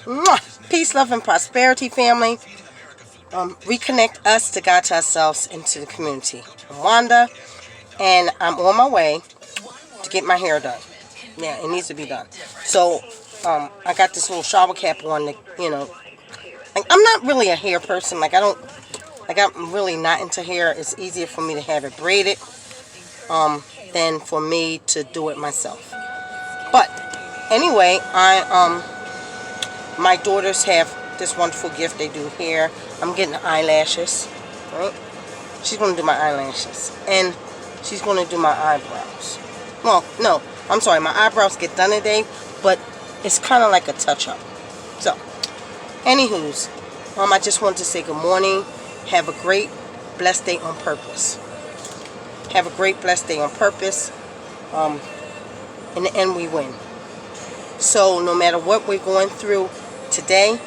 Mwah! Peace, love, and prosperity, family. Reconnect us to God, to ourselves, and to the community. I'm Wanda, and I'm on my way to get my hair done. Yeah, it needs to be done. So, I got this little shower cap on. Like, I'm not really a hair person. I'm really not into hair. It's easier for me to have it braided, than for me to do it myself. But anyway, my daughters have this wonderful gift. They do hair. I'm getting eyelashes, right? She's going to do my eyelashes, and she's going to do my eyebrows. Well, no, I'm sorry, my eyebrows get done today, but it's kind of like a touch-up. So, anywho's, I just wanted to say good morning. Have a great, blessed day on purpose. Have a great, blessed day on purpose. In the end, we win. So, no matter what we're going through today,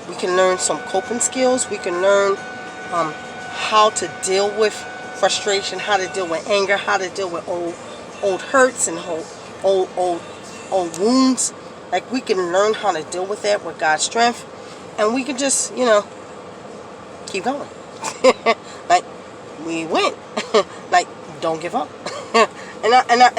we can learn some coping skills. We can learn how to deal with frustration, how to deal with anger, how to deal with old hurts and old wounds. Like, we can learn how to deal with that with God's strength, and we can just, keep going. Like, we win. Like, don't give up. and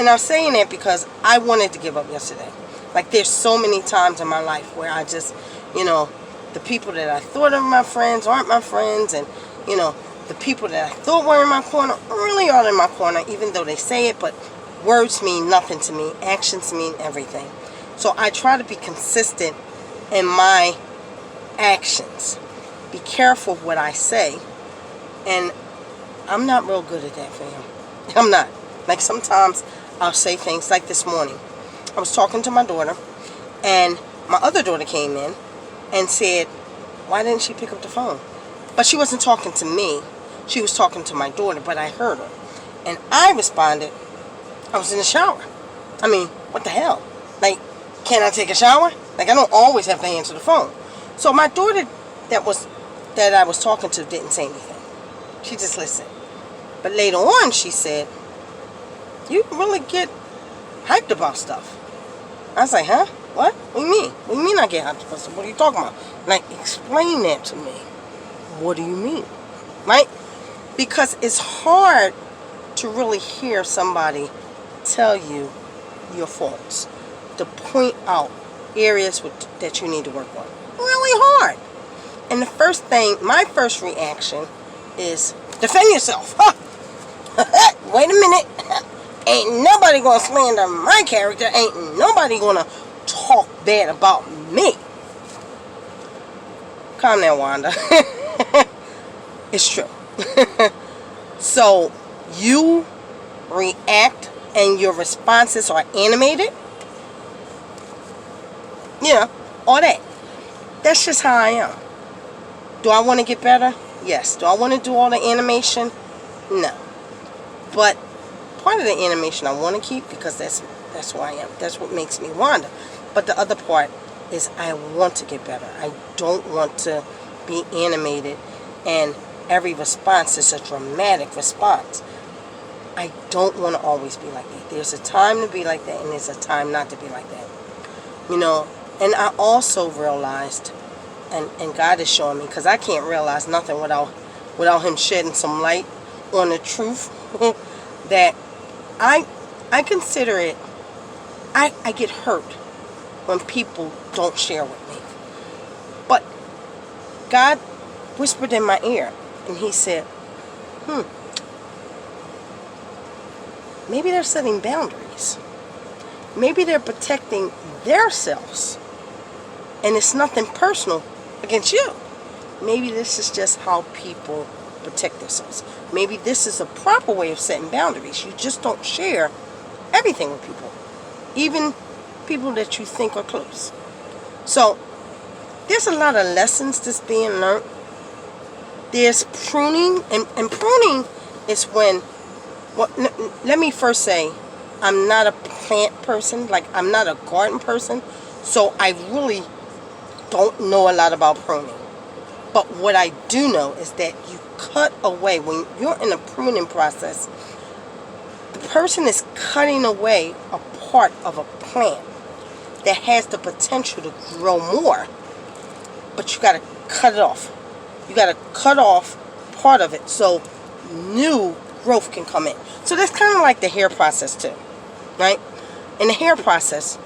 I'm saying that because I wanted to give up yesterday. Like, there's so many times in my life where I just, the people that I thought are my friends aren't my friends, and the people that I thought were in my corner really aren't in my corner, even though they say it. But words mean nothing to me. Actions mean everything. So I try to be consistent in my actions. Be careful what I say. And I'm not real good at that, fam. I'm not. Like, sometimes I'll say things like this morning. I was talking to my daughter, and my other daughter came in and said, why didn't she pick up the phone? But she wasn't talking to me. She was talking to my daughter, but I heard her. And I responded, I was in the shower. I mean, what the hell? Like, can I take a shower? Like, I don't always have to answer the phone. So my daughter that I was talking to didn't say anything. She just listened. But later on, she said, you really get hyped about stuff. I was like, huh? What? What do you mean? What do you mean I get hyped about stuff? What are you talking about? Like, explain that to me. What do you mean? Right? Because it's hard to really hear somebody tell you your faults, to point out areas that you need to work on. Really hard. And my first reaction is defend yourself. Huh? Wait a minute. Ain't nobody gonna slander my character. Ain't nobody gonna talk bad about me. Calm down, Wanda. It's true. So you react and your responses are animated. All that. That's just how I am. Do I want to get better? Yes. Do I want to do all the animation? No. But part of the animation I want to keep, because that's who I am. That's what makes me Wanda. But the other part is I want to get better. I don't want to be animated and every response is a dramatic response. I don't want to always be like that. There's a time to be like that, and there's a time not to be like that. And I also realized, and God is showing me, because I can't realize nothing without Him shedding some light on the truth, that I consider it, I get hurt when people don't share with me. But God whispered in my ear, and He said, maybe they're setting boundaries. Maybe they're protecting themselves. And it's nothing personal against you. Maybe this is just how people protect themselves. Maybe this is a proper way of setting boundaries. You just don't share everything with people. Even people that you think are close. So, there's a lot of lessons that's being learned. There's pruning. And pruning is when... let me first say, I'm not a plant person. Like, I'm not a garden person. So, I really don't know a lot about pruning. But what I do know is that you cut away. When you're in a pruning process, the person is cutting away a part of a plant that has the potential to grow more, but you got to cut it off. You got to cut off part of it so new growth can come in. So that's kind of like the hair process too, right? In the hair process,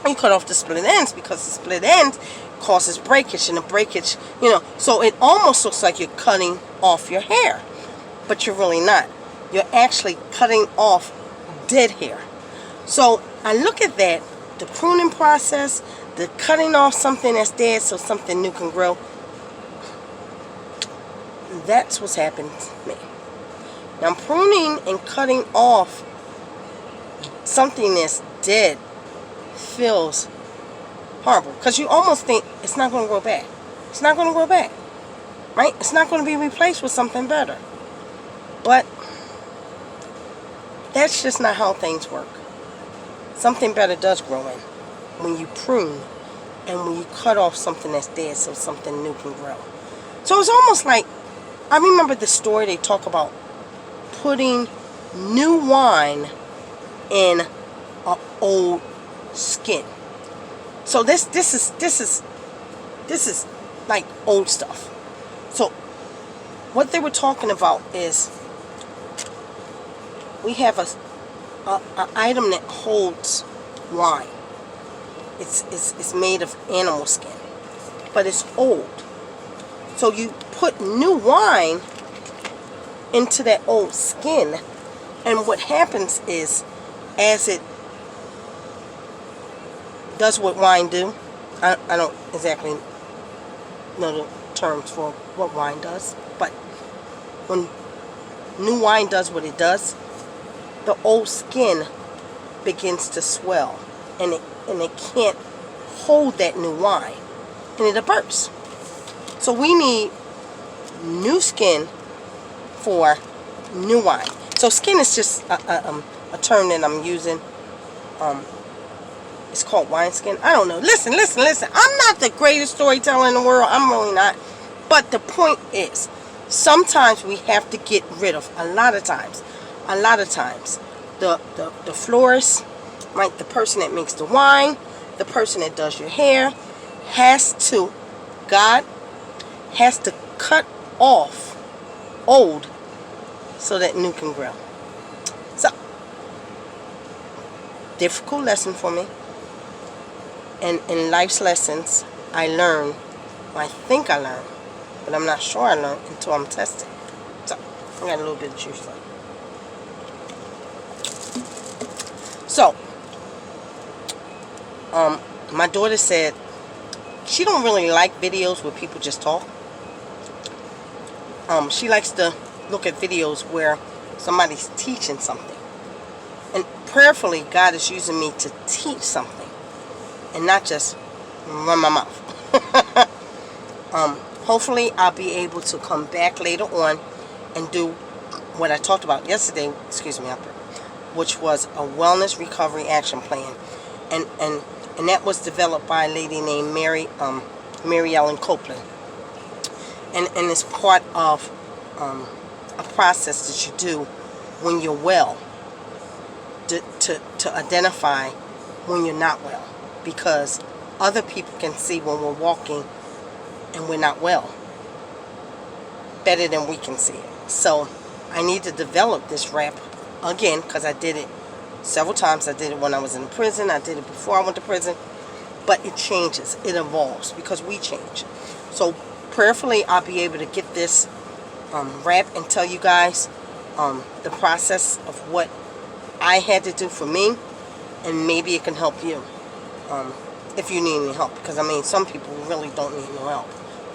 you cut off the split ends because the split ends causes breakage, and the breakage, so it almost looks like you're cutting off your hair, but you're really not. You're actually cutting off dead hair. So I look at that, the pruning process, the cutting off something that's dead so something new can grow. That's what's happened to me. Now, pruning and cutting off something that's dead feels horrible because you almost think it's not going to grow back. It's not going to grow back, right? It's not going to be replaced with something better. But that's just not how things work. Something better does grow in when you prune and when you cut off something that's dead so something new can grow. So it's almost like, I remember the story they talk about putting new wine in an old skin. So this is like old stuff. So what they were talking about is we have an item that holds wine. It's made of animal skin, but it's old. So you put new wine into that old skin, and what happens is, as it does what wine do, I don't exactly know the terms for what wine does, but when new wine does what it does, the old skin begins to swell, and it can't hold that new wine, and it'll burst. So we need new skin for new wine. So skin is just a term that I'm using. It's called wine skin. I don't know. Listen. I'm not the greatest storyteller in the world. I'm really not. But the point is, sometimes we have to get rid of, a lot of times, the florist, right, the person that makes the wine, the person that does your hair, God has to cut off old so that new can grow. So, difficult lesson for me. And in life's lessons, I think I learned, but I'm not sure I learned until I'm tested. So, I got a little bit of juice left. So, my daughter said she don't really like videos where people just talk. She likes to look at videos where somebody's teaching something. And prayerfully, God is using me to teach something and not just run my mouth. Hopefully, I'll be able to come back later on and do what I talked about yesterday, which was a wellness recovery action plan. And that was developed by a lady named Mary Ellen Copeland. And it's part of a process that you do when you're well to identify when you're not well, because other people can see when we're walking and we're not well better than we can see it. So I need to develop this rap again, because I did it several times. I did it when I was in prison. I did it before I went to prison. But it changes. It evolves because we change. So prayerfully, I'll be able to get this rap and tell you guys the process of what I had to do for me, and maybe it can help you if you need any help. Because I mean, some people really don't need no help.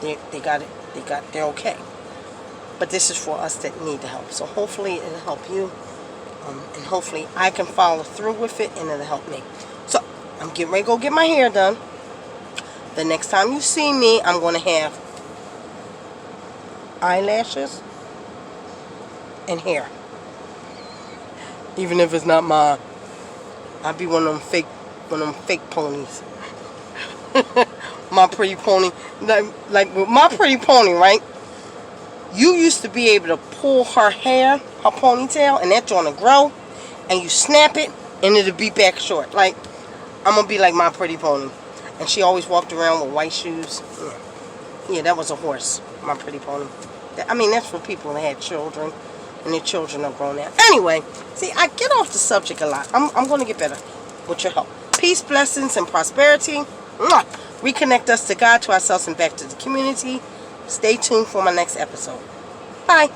They're okay. But this is for us that need the help. So hopefully it'll help you, and hopefully I can follow through with it, and it'll help me. So I'm getting ready to go get my hair done. The next time you see me, I'm going to have eyelashes and hair. Even if it's not mine, I'll be one of them fake ponies. My pretty pony, like with my pretty pony, right? You used to be able to pull her hair, her ponytail, and that joint to grow, and you snap it, and it'll be back short. Like, I'm going to be like My Pretty Pony. And she always walked around with white shoes. Yeah, that was a horse, My Pretty Pony. I mean, that's for people that had children. And their children are grown now. Anyway, see, I get off the subject a lot. I'm going to get better with your help. Peace, blessings, and prosperity. Mwah! Reconnect us to God, to ourselves, and back to the community. Stay tuned for my next episode. Bye.